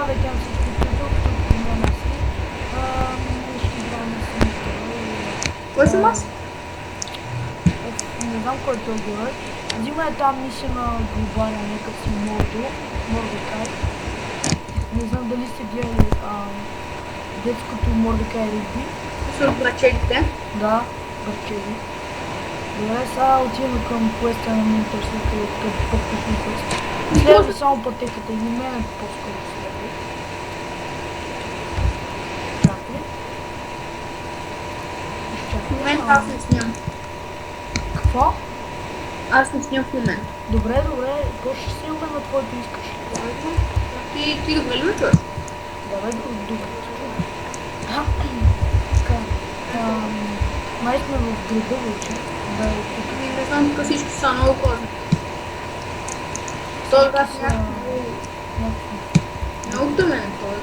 викам всички тук няма си. Ще играем с Кой съм аз? не знам кой той герой. Взима е там мисия на глобален, нека си Мордекай. Не знам дали сте гледали детското Мордекай Риби. С брачелите. Да, бърчели. Добре, сега отиваме към квеста на ми интересува където пътни квести. Следва само пътеката и мен по-скоро следва. Чакай. В момента аз не снимам. Какво? Аз не снимам в момента. Добре, какво ще снимаме на твоето искаш? Ти добре ли ме чуеш? Давай добре. Така. Май сме в града вече. Да, тук. Не знам, тук всички са много грозни. Той град е много тъмен той.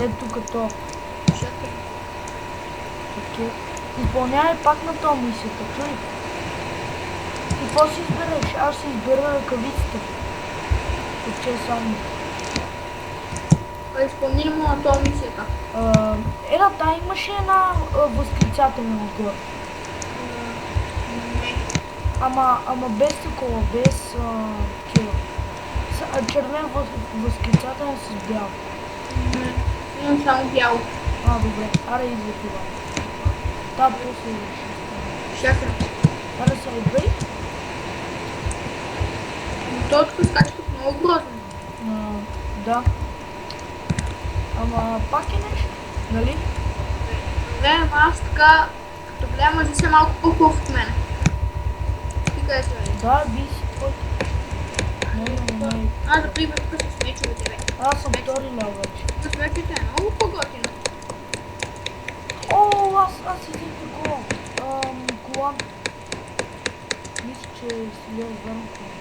Ето тук то. Изпълнявай пак на това мисията, чуй. И какво си избереш? Аз си избера ръкавиците. От че само. Изпълнили му на това мисията. Та имаше една възклицателна отгоре. Не. Ама без такова, без такива. Червен възклицателен с бял. Не. Имам само бяло. Добре. Аре идва това. Та после ще Чакай. Аре се идвай. Той тук скача тук много грозно. Да. Ама пак е нещо, нали? Не, аз така, като гледам, може да се малко по-хубав от мене. Ти къде си, бе? Да, би си твой. Не. Аз да пример тук с мечовете, бе. Аз съм втори лев вече. С мечовете е много по-готино. Аз изих такова. Колан. Мисля, че си гледам верно колан.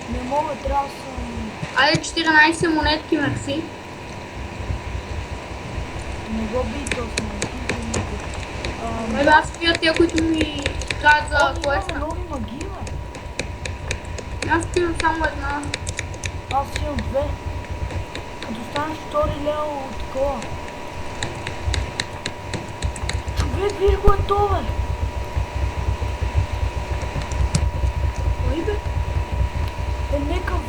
Не мога, трябва да съм... Айде 14 монетки, мерси. Не го би точно. Бе, аз пия тия, които ми казват за квеста. Имаме нови магии, бе. Аз пивам само една. Аз имам две. Като станеш втори лево от такова. Човек, виж го е то, бе. Кой, бе? Некъв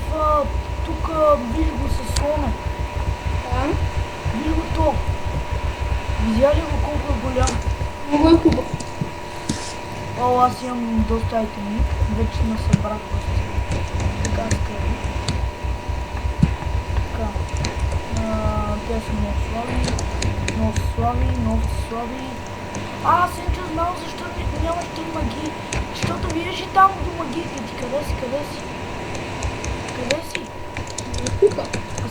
тук виж го със слона. Виж го то. Видя ли го колко е голям? Много е хубав. Аз имам доста айтеми. Вече насъбрах доста. Така скъпи. Така. Те са много слаби. Сенчо, знам защо нямаш ти магии. Защото видиш и там до магиите ти. Къде си? Тука.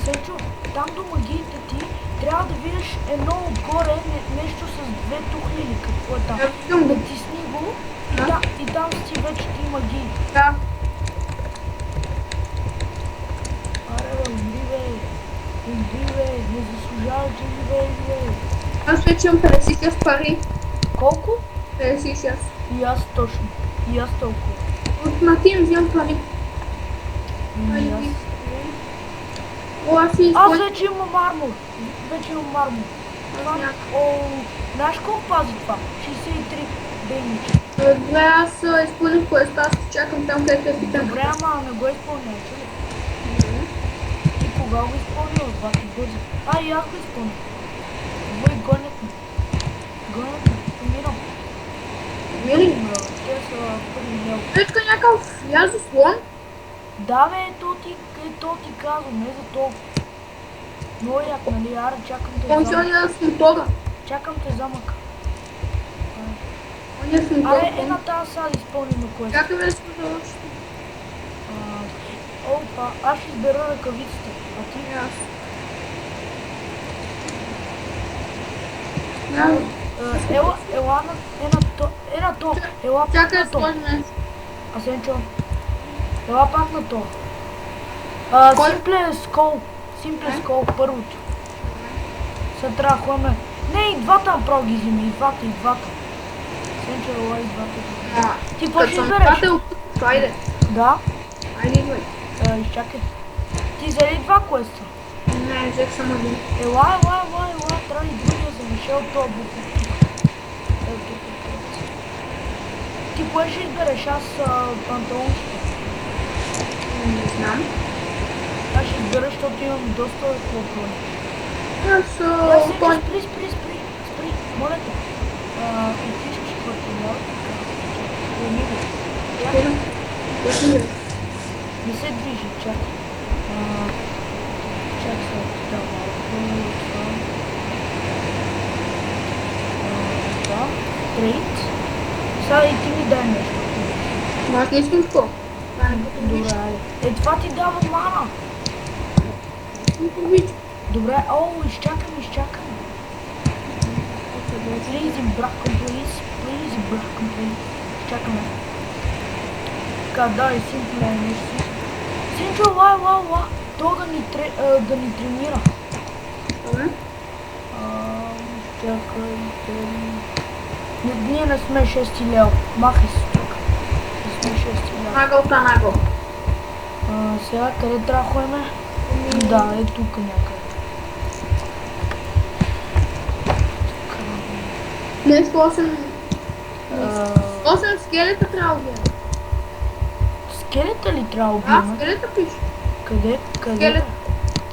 Сенчо, там до магиите ти трябва да видиш едно отгоре, нещо с две тухли или какво е там. Натисни го и там си вече ти магии. Да. Аре бе, умри бе, не заслужава, че бе. Аз вече имам 56 пари. Колко? 56. И аз точно. И аз толкова. От на тим взимам пари. И аз. Аз вече имам армор. Знаеш колко пази това? 63 дейничи. Добре, аз изпълних квеста, аз чакам там, където е питам. Добре, ама не го изпълняй, чули? Ти кога го изпълнил? Това ти бързи. И аз го изпълних. Вой, гонят ме. Умирам. Мили? Те са първи лево. Тук е някакъв язо слон. Да бе, то ти казвам, не за то. Много як, нали? Аре, чакам те замък. Он е с мотора. Чакам те замък. Он е с мотора. Аре, една тази сега да изпълним на квест. Чакай бе, да се продължи. Опа, аз ще избера ръкавиците. А ти? Аз. Ела на то. Ела пак Чакай на да то. сложим нещо. Асенчо. Ела пак на то. Simple Skull, първото. Сега трябва да ходим. Не, и двата направо ги взима. И двата. Асенчо, ела и двата. Ти какво ще избереш? Айде. Да. Айде, идвай. Изчакай. Ти взели два квеста? Не, взех само един. Ела, трябва и другия за Мишел, това буклук. Ето тук. Ти кое ще избереш? Аз панталончето. Не знам. Аз ще избера, защото имам доста хлопване. Аз Сенчо, спри, моля те. И ти искаш квартал, не се движи, чакай. Чакай се да малко. Да, трейд. Сега и ти ми дай нещо. Аз не искам какво. Добре, това ти дава мана. Добре, изчакам. Please, брат, Изчакаме. Така, дай, Синчо нещо. Синчо, ла. То да ни тренира. Добре. Чакайте. Ние не сме 6 лева. Махай се тук. Не сме 6 лева. Нагъл. Сега къде трябва да ходим? Да, е тук някъде. Днес 8 скелета трябва да убием. Скелета ли трябва да убием? Скелета пише. Къде? Скелет.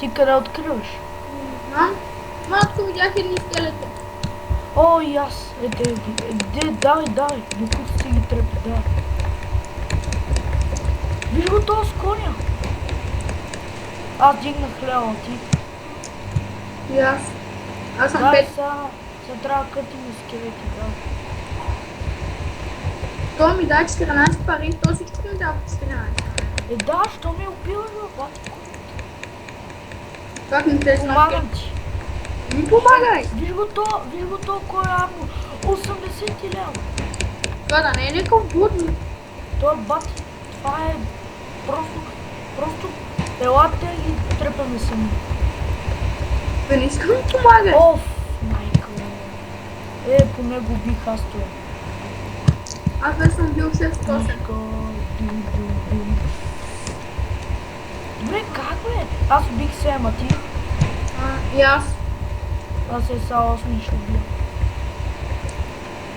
Ти къде откриваш? Малко видях едни скелета. О, и аз. Давай. Докато си ги трепи, да. Виж го това с коня. Аз дигнах лева, ти. И аз. Аз съм Да, 5. сега трябва да кътим скелети, да. Той ми дай 14 пари, то всичко ми дава 14. Да, що ми убиваш, бати? Как не те знам? Помагам ти. Ми помагай! Виж го то, кой е армор. 80 лева. Това да не е някакъв блудник. Той е бати. Това е просто елате и трепаме сами. Да не искам да помагай. Оф, майка. По него бих аз това. Аз вече съм бил 6-8. Добре, как бе? Аз убих 7, а ти? И аз. Аз е са 8 ще убия.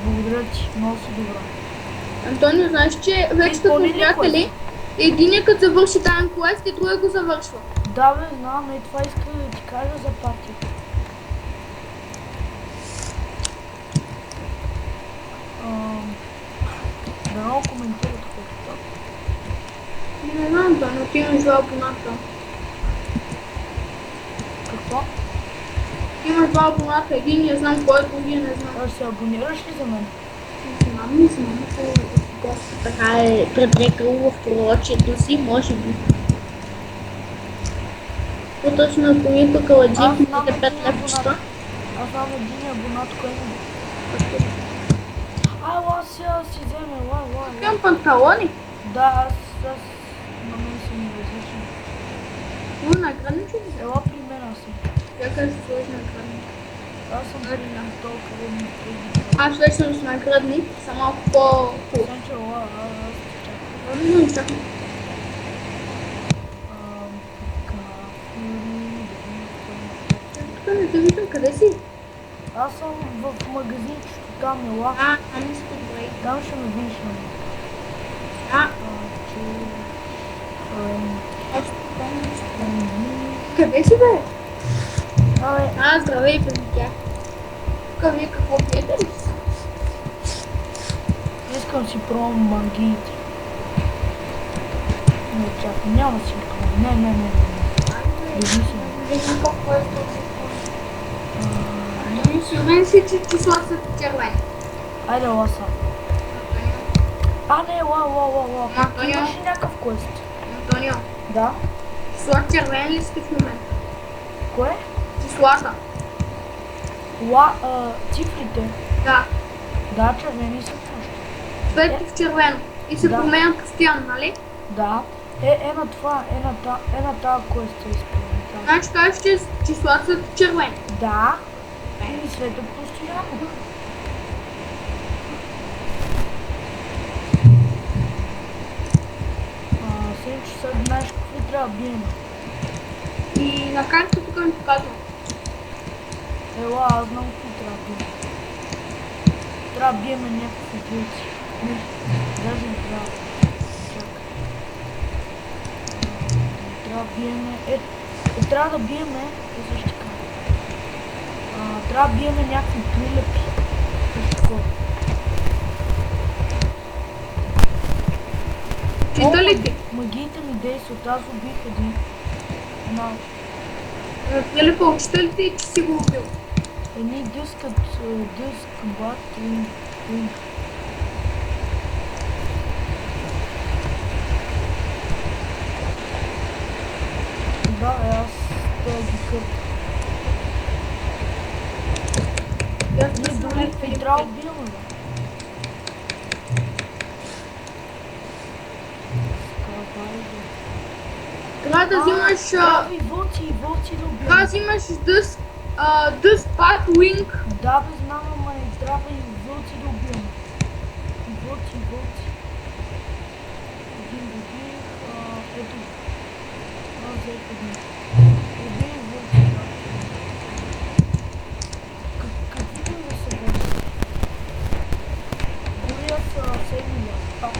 Благодаря ти, много си добра. Антонио, знаеш, че вече като приятели, единия като завърши таен квест и другия го завършва. Да бе, знам, това иска да ти кажа за партията. Да много коментират хората. Не знам, да, но ти имаш 2 абоната. Какво? Ти имаш 2 абоната, един я знам, кой е другия не знам. Се абонираш ли за мен? Не знам, ако доста така е предрекал в пророчието си, може би. По-точно ако ми тук ладжи, ми да 5 лепчета. Аз знам един абонат, кой не. Ала, сега си вземе, ла. Имам панталони. Да, аз на мен са ми различни. Но наградничо ли? Ела при мен аз съм. Чакай да се сложи наградник. Аз съм при толкова ми преди. Аз вече съм с наградник, съм малко по-хубав. Сенче, ела, аз ти чакам. Не чакам. Тук не те виждам, къде си? Аз съм в магазинчето, там ела. Ами си добре. Там ще ме видиш на мен. Къде си бе? Абе, Здравей, тях. Тук вие какво пиете ли? искам си пробвам мангиите. Не, чакай, няма си викам. Не. Лежи си. Виждам колко е сигурен си, че числата са червени. Айде, ела са. Не, ла. Антонио. Имаш ли някакъв квест? Антонио, Да? числата червени ли сте в момента? Кое? Числата. Цифрите. Да, червени са също. 5 в червено. И се променят постоянно, нали? Да. На това, на тази квест е изпълнена. Значи кажеш, че числата са червени. Да. И ми светят постоянно. Сега знаеш какви трябва да бием. На карта тук ми показва. Ела, аз знам какво трябва да бием. Трябва да биеме някакви билци. Не, даже не трябва. Чакай. Трябва да биеме... трябва да биеме... Защо така? Трябва да биеме някакви прилепи. Нещо такова. Чита ли ти? Магиите ми действат, аз убих един. Прилепа, отчита ли ти, че си го убил? Едни дъскат, дъск, бат, линк. Да, аз трябва ги кърта. Ние дори и трябва да убиваме, бе. Трябва да взимаш... Трябва и вълци да убиваме. Трябва да взимаш дъст, бат, wing. Да, бе, знам, ама и трябва и вълци да убиваме. Вълци. Един убих, ето. Аз взех един. Убих вълци, да. Какви да са вълци? Дори аз 7 милиарда.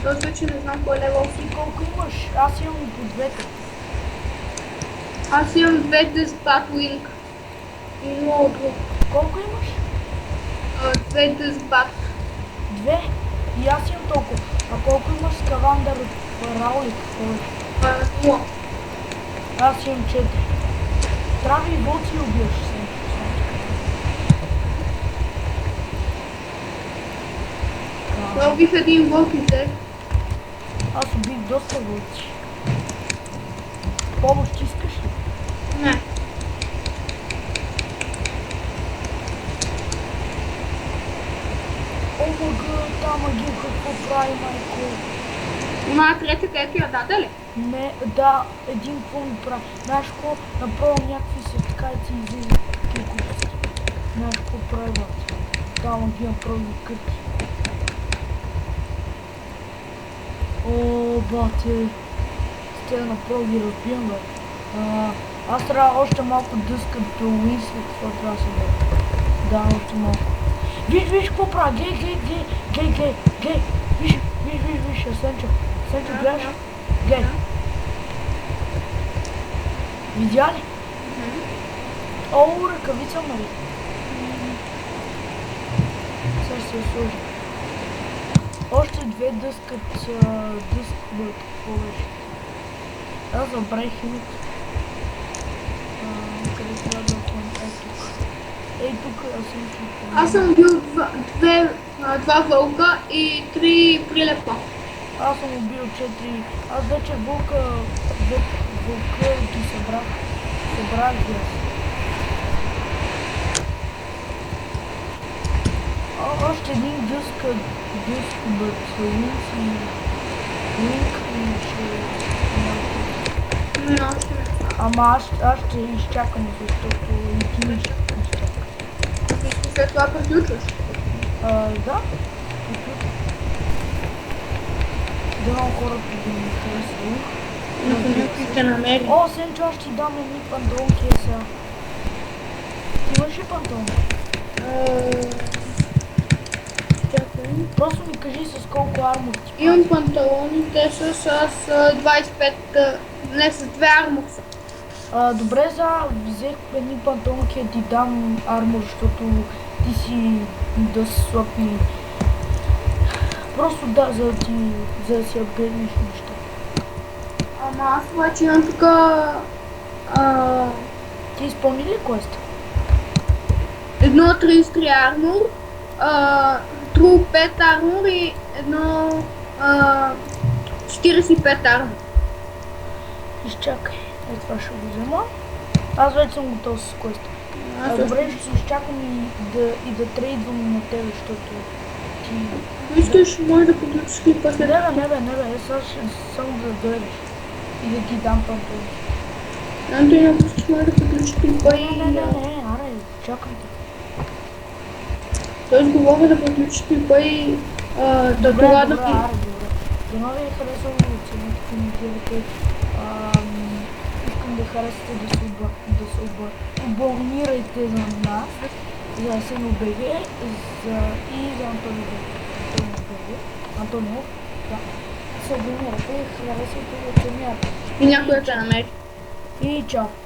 Този вече не знам кой левел си. Ти колко имаш? Аз имам и по двете. Аз имам 2 дъст, бат, wing. И 0 друг. Колко имаш? 2 дъст, бат. 2? И аз имам толкова. А колко имаш скавандър раулик? 0. Аз имам 4. Трябва и вълци убиваш се. Я убих един вълк и взех. Аз убих доста вълци. Помощ искаш ли? Не. Омага, та магия какво прави, майко? Она трета където я даде ли? Не, да, един какво ми прави. Знаеш какво? Направо някакви са така и ти излизат такива купци. Знаеш какво прави, бат? Та магия направо ги кърти. О, бате. Те направо ги разбием, бе. Аз трябва още малко дъска до Уинслет, какво трябва да се даде. Да, още малко. Виж какво прави, гей. Виж, Сенчо, гледаш? Гей. Видя ли? О, ръкавица, нали? Сега ще се сложи. Още 2 дъскат, какво беше? Аз забравих името. Къде трябва да отвън? Ей тук, аз съм чук. Аз съм убил 2 вълка и 3 прилепа. Аз съм убил 4. Аз вече вълка ги събрах. Събрах ги аз. Още един дъск бъцелинци, линк и ще... Не, още не. Ама аз ще изчакам, защото и ти не ще изчакам. И след това приключваш. Да. Дано хората да ми харесват. Ако някой те намери. О, Сенчо, аз ще ти дам едни панталонки сега. Ти имаш ли панталонки? Чакай. Просто ми кажи с колко армор ти. Имам панталони, те са с 25, не с 2 армор са. Добре, взех едни панталонки да ти дам армор, защото ти си доста слаб и... Просто да, за да си апгрейднеш неща. Ама аз обаче имам тук... Ти изпълни ли квеста? 1.33 армор, друг 5 армор и 45 армор. Изчакай. Това ще го взема. Аз вече съм готов с квеста. Добре, ще си изчакам и да трейдвам на тебе, защото ти... Ако искаш, може да подключиш клипа след това. Не бе, сега ще само да дойдеш и да ти дам панталонки. Антони, ако искаш, може да подключиш клипа и... Не, аре, чакам те. Тоест говоря да подключиш клипа и Добре, това да добре. Дано ви е харесало да оцените, коментирате. Искам да харесате да се абонирайте за нас, за СНОБГ и за Антонио. Да. Се абонирате, харесвайте и оценявате. И някой да те намери. И чао!